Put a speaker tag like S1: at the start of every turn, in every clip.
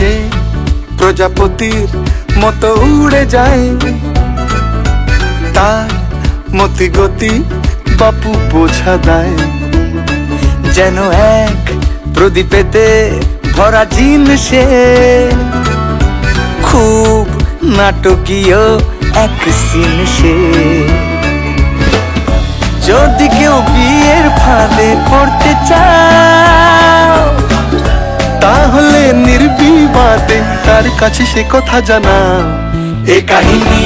S1: সে প্রজাপতির মতো উড়ে যায়, তার মতি গতি বাপু বোঝা দেয়। যেন এক প্রদীপেতে ভরা জিন সে, খুব নাটকীয় এক সিন সে। যদি কেউ বিয়ের ফাঁদে পড়তে চাও, তাহলে নির্বিবাদে তার কাছে সে কথা জানাও। এ কাহিনী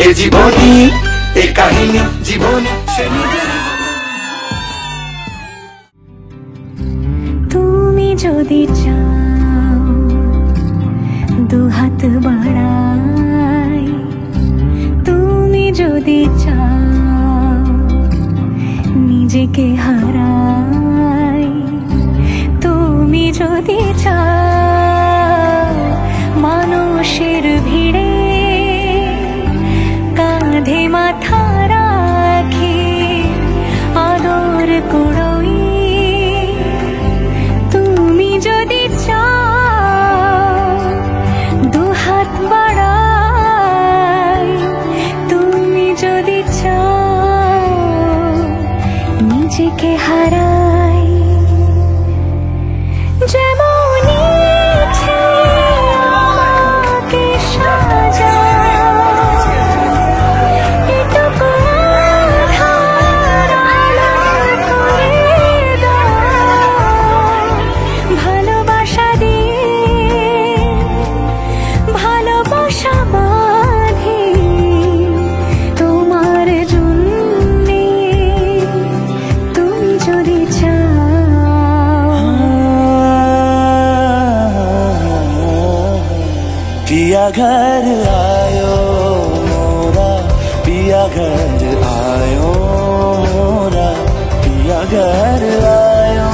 S1: এ জীবনী, এ কাহিনী জীবনী সে নিজের।
S2: তুমি যদি চাও দুহাত বাড়াই, তুমি যদি চাও নিজেকে হারাই, তুমি যদি চাও মানুষের ভিড়ে কাঁধে মাথা রাখি আদর কুড়োই, তুমি যদি চাও দুহাত বাড়াই, তুমি যদি চাও নিজেকে হারাই। যেমন ইচ্ছে আমাকে সাজাও, এটুকু আধার আলো করে দাও। ভালোবাসা দিয়ে ভালোবাসা বাঁধি তোমার জন্যে, তুমি যদি চাও।
S3: पिया घर आयो मोरा, पिया घर आयो मोरा, पिया घर आयो